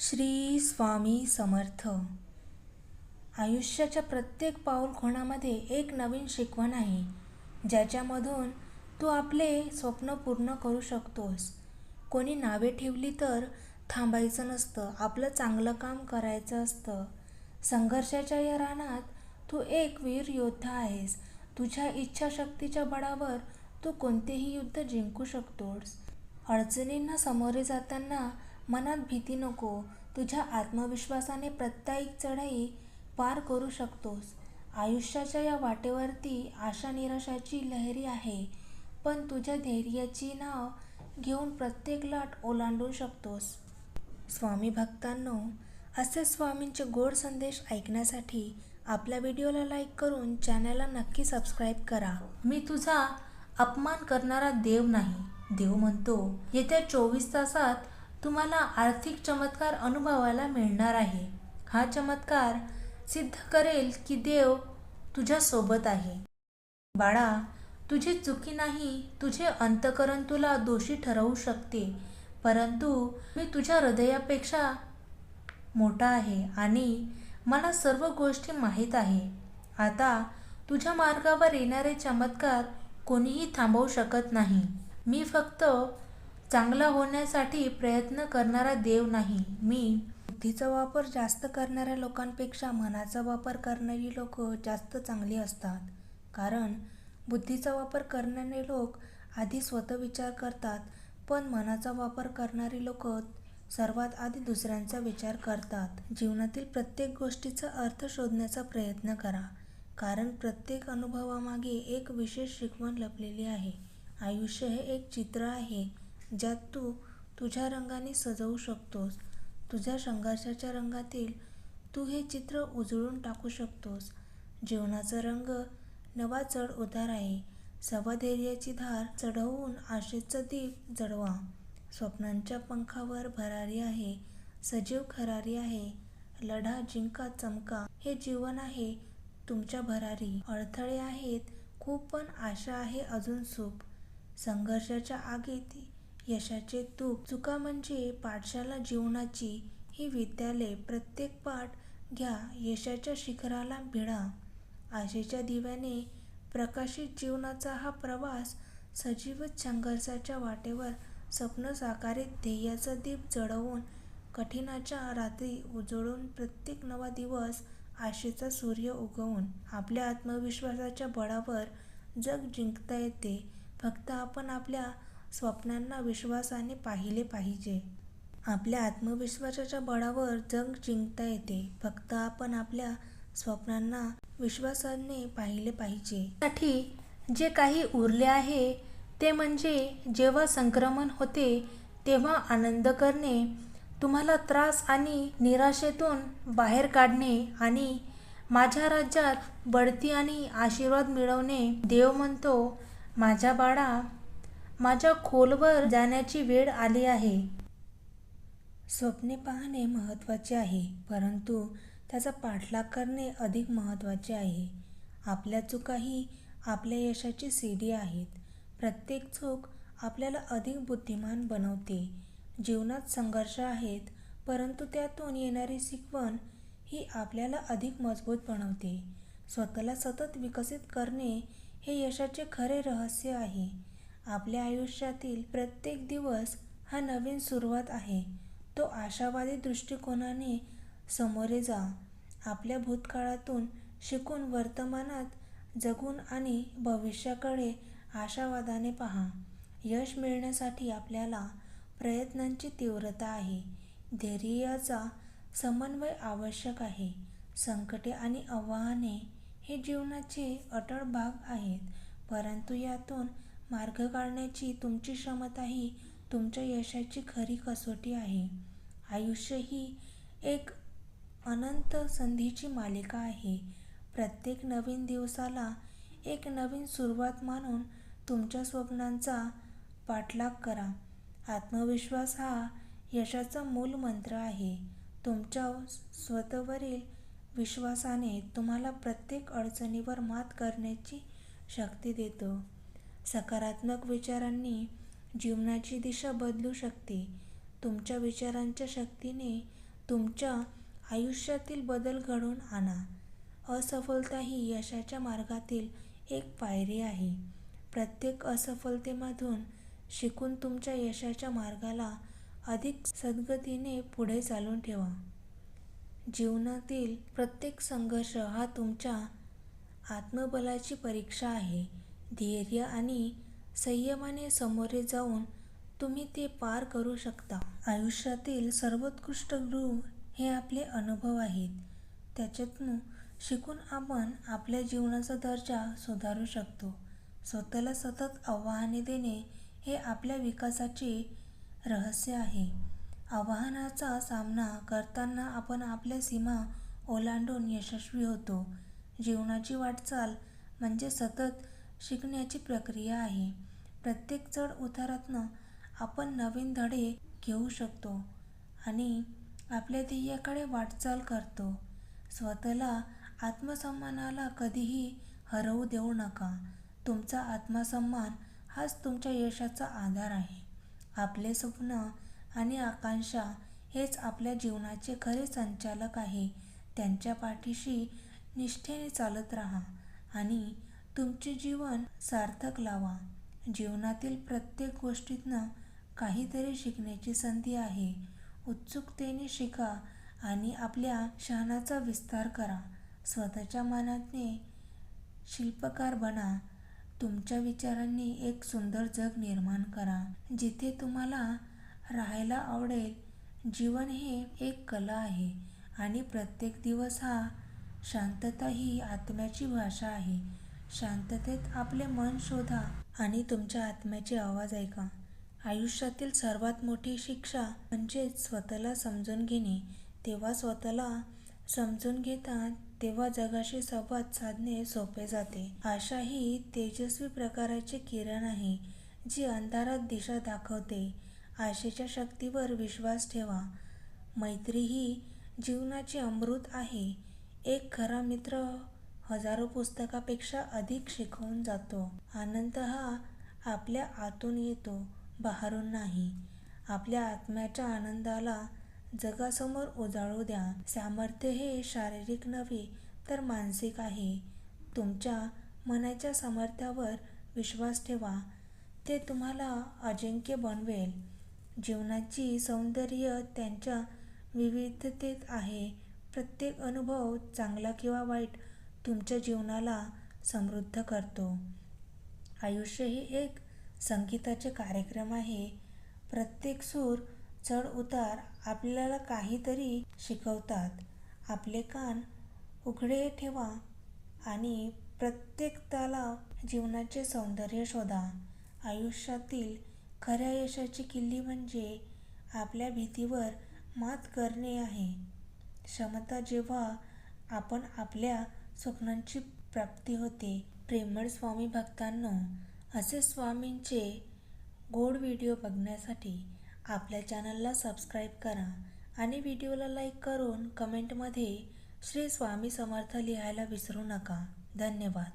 श्री स्वामी समर्थ. आयुष्याच्या प्रत्येक पाऊलखुणामध्ये एक नवीन शिकवण आहे, ज्याच्यामधून तू आपले स्वप्न पूर्ण करू शकतोस. कोणी नावे ठेवली तर थांबायचं नसतं, आपलं चांगलं काम करायचं असतं. संघर्षाच्या या रानात तू एक वीर योद्धा आहेस. तुझ्या इच्छाशक्तीच्या बळावर तू कोणतेही युद्ध जिंकू शकतोस. अडचणींना सामोरे जाताना मनात भीती नको. तुझ्या आत्मविश्वासाने प्रत्येक चढाई पार करू शकतोस. आयुष्याच्या या वाटेवरती आशा निराशाची लहरी आहे, पण तुझ्या धैर्याची नाव घेऊन प्रत्येक लाट ओलांडू शकतोस. स्वामी भक्तांनो, असे स्वामींचे गोड संदेश ऐकण्यासाठी आपल्या व्हिडिओला लाईक करून चॅनलला नक्की सबस्क्राईब करा. मी तुझा अपमान करणारा देव नाही. देव म्हणतो, येत्या 24 तासात तुम्हाला आर्थिक चमत्कार अनुभवायला मिळणार आहे. हा चमत्कार सिद्ध करेल की देव तुझ्या सोबत आहे. बाळा, तुझी चुकी नाही. तुझे अंतःकरण तुला दोषी ठरवू शकते, परंतु मी तुझ्या हृदयापेक्षा मोठा आहे आणि मला सर्व गोष्टी माहीत आहे. आता तुझ्या मार्गावर येणारे चमत्कार कोणीही थांबवू शकत नाही. मी फक्त चांगला होण्यासाठी प्रयत्न करणारा देव नाही. मी बुद्धीचा वापर जास्त करणाऱ्या लोकांपेक्षा मनाचा वापर करणारी लोक जास्त चांगली असतात. कारण बुद्धीचा वापर करणारे लोक आधी स्वतः विचार करतात, पण मनाचा वापर करणारी लोक सर्वात आधी दुसऱ्यांचा विचार करतात. जीवनातील प्रत्येक गोष्टीचा अर्थ शोधण्याचा प्रयत्न करा, कारण प्रत्येक अनुभवामागे एक विशेष शिकवण लपलेली आहे. आयुष्य हे एक चित्र आहे, ज्यात तू तुझ्या रंगाने सजवू शकतोस. तुझ्या संघर्षाच्या रंगातील तू हे चित्र उजळून टाकू शकतोस. जीवनाचा रंग नवा चढ उतार आहे. धैर्याची धार चढवून आशेचा दीप जळवा. स्वप्नांच्या पंखावर भरारी आहे, सजीव खरारी आहे. लढा जिंका चमका, हे जीवन आहे तुमच्या भरारी. अडथळे आहेत खूप, पण आशा आहे अजून सूप. संघर्षाच्या आगीत यशाचे तूप. चुका म्हणजे पाठशाला जीवनाची, ही विद्यालय. प्रत्येक पाठ घ्या, यशाच्या शिखराला भिडा. आशेच्या दिव्याने प्रकाशित जीवनाचा हा प्रवास. सजीवच संघर्षाच्या वाटेवर स्वप्न साकारित, ध्येयाचा दीप जळवून, कठीणाच्या रात्री उजळून, प्रत्येक नवा दिवस आशेचा सूर्य उगवून. आपल्या आत्मविश्वासाच्या बळावर जग जिंकता येते, फक्त आपण आपल्या स्वप्नांना विश्वासाने पाहिले पाहिजे. आपल्या आत्मविश्वासाच्या बळावर जग जिंकता येते, फक्त आपण आपल्या स्वप्नांना विश्वासाने पाहिले पाहिजे. साठी जे काही उरले आहे ते म्हणजे जेव्हा संक्रमण होते तेव्हा आनंद करणे, तुम्हाला त्रास आणि निराशेतून बाहेर काढणे आणि माझ्या राज्यात बढती आणि आशीर्वाद मिळवणे. देव म्हणतो, माझ्या बाळा, माझ्या खोलवर जाण्याची वेळ आली आहे. स्वप्ने पाहणे महत्त्वाचे आहे, परंतु त्याचा पाठलाग करणे अधिक महत्त्वाचे आहे. आपल्या चुकाही आपल्या यशाची सीडी आहेत. प्रत्येक चूक आपल्याला अधिक बुद्धिमान बनवते. जीवनात संघर्ष आहेत, परंतु त्यातून येणारी शिकवण ही आपल्याला अधिक मजबूत बनवते. स्वतःला सतत विकसित करणे हे यशाचे खरे रहस्य आहे. आपल्या आयुष्यातील प्रत्येक दिवस हा नवीन सुरुवात आहे. तो आशावादी दृष्टिकोनाने सामोरे जा. आपल्या भूतकाळातून शिकून वर्तमानात जगून आणि भविष्याकडे आशावादाने पहा. यश मिळण्यासाठी आपल्याला प्रयत्नांची तीव्रता आहे, धैर्याचा समन्वय आवश्यक आहे. संकटे आणि आव्हाने हे जीवनाचे अटळ भाग आहेत, परंतु यातून मार्ग काढण्याची तुमची क्षमता ही तुमच्या यशाची खरी कसोटी आहे. आयुष्य ही एक अनंत संधीची मालिका आहे. प्रत्येक नवीन दिवसाला एक नवीन सुरुवात मानून तुमच्या स्वप्नांचा पाठलाग करा. आत्मविश्वास हा यशाचा मूल मंत्र आहे. तुमच्या स्वतःवरील विश्वासाने तुम्हाला प्रत्येक अडचणीवर मात करण्याची शक्ती देतो. सकारात्मक विचारांनी जीवनाची दिशा बदलू शकते. तुमच्या विचारांच्या शक्तीने तुमच्या आयुष्यातील बदल घडवून आणा. असफलता ही यशाच्या मार्गातील एक पायरी आहे. प्रत्येक असफलतेमधून शिकून तुमच्या यशाच्या मार्गाला अधिक सद्गतीने पुढे चालून ठेवा. जीवनातील प्रत्येक संघर्ष हा तुमच्या आत्मबलाची परीक्षा आहे. धैर्य आणि संयमाने सामोरे जाऊन तुम्ही ते पार करू शकता. आयुष्यातील सर्वोत्कृष्ट गुण हे आपले अनुभव आहेत. त्याच्यातून शिकून आपण आपल्या जीवनाचा दर्जा सुधारू शकतो. स्वतःला सतत आव्हाने देणे हे आपल्या विकासाचे रहस्य आहे. आव्हानांचा सामना करताना आपण आपल्या सीमा ओलांडून यशस्वी होतो. जीवनाची वाटचाल म्हणजे सतत शिकण्याची प्रक्रिया आहे. प्रत्येक चढ उतारातून आपण नवीन धडे घेऊ शकतो आणि आपल्या ध्येयाकडे वाटचाल करतो. स्वतःला आत्मसन्मानाला कधीही हरवू देऊ नका. तुमचा आत्मसन्मान हाच तुमच्या यशाचा आधार आहे. आपले स्वप्न आणि आकांक्षा हेच आपल्या जीवनाचे खरे संचालक आहे. त्यांच्या पाठीशी निष्ठेने चालत राहा आणि तुमचे जीवन सार्थक लावा. जीवनातील प्रत्येक गोष्टीतून काहीतरी शिकण्याची संधी आहे. उत्सुकतेने शिका आणि आपल्या ज्ञानाचा विस्तार करा. स्वतःच्या मनाने शिल्पकार बना. तुमच्या विचारांनी एक सुंदर जग निर्माण करा, जिथे तुम्हाला राहायला आवडेल. जीवन हे एक कला आहे आणि प्रत्येक दिवस हा शांतता ही आत्म्याची भाषा आहे. शांततेत आपले मन शोधा आणि तुमच्या आत्म्याचे आवाज ऐका. आयुष्यातील सर्वात मोठी शिक्षा म्हणजे स्वतःला समजून घेणे. तेव्हा स्वतःला समजून घेता तेव्हा जगाशी संवाद साधणे सोपे जाते. आशा ही तेजस्वी प्रकाशाचे किरण आहे, जी अंधारात दिशा दाखवते. आशेच्या शक्तीवर विश्वास ठेवा. मैत्री ही जीवनाचे अमृत आहे. एक खरा मित्र हजारो पुस्तकांपेक्षा अधिक शिकवून जातो. आनंद हा आपल्या आतून येतो, बाहेरून नाही. आपल्या आत्म्याच्या आनंदाला जगासमोर उजाळू द्या. सामर्थ्य हे शारीरिक नव्हे तर मानसिक आहे. तुमच्या मनाच्या सामर्थ्यावर विश्वास ठेवा. ते तुम्हाला अजिंक्य बनवेल. जीवनाचे सौंदर्य त्याच्या विविधतेत आहे. प्रत्येक अनुभव, चांगला किंवा वाईट, तुमच्या जीवनाला समृद्ध करतो. आयुष्य हे एक संगीताचे कार्यक्रम आहे. प्रत्येक सूर, चढ उतार आपल्याला काहीतरी शिकवतात. आपले कान उघडे ठेवा आणि प्रत्येक तालात जीवनाचे सौंदर्य शोधा. आयुष्यातील खऱ्या यशाची किल्ली म्हणजे आपल्या भीतीवर मात करणे आहे. क्षमता जेव्हा आपण आपल्या स्वप्नांची प्राप्ती होते. प्रेमळ स्वामी भक्तांनो, असे स्वामींचे गोड व्हिडिओ बघण्यासाठी आपल्या चॅनलला सबस्क्राईब करा आणि व्हिडिओला लाईक करून कमेंटमध्ये श्री स्वामी समर्थ लिहायला विसरू नका. धन्यवाद.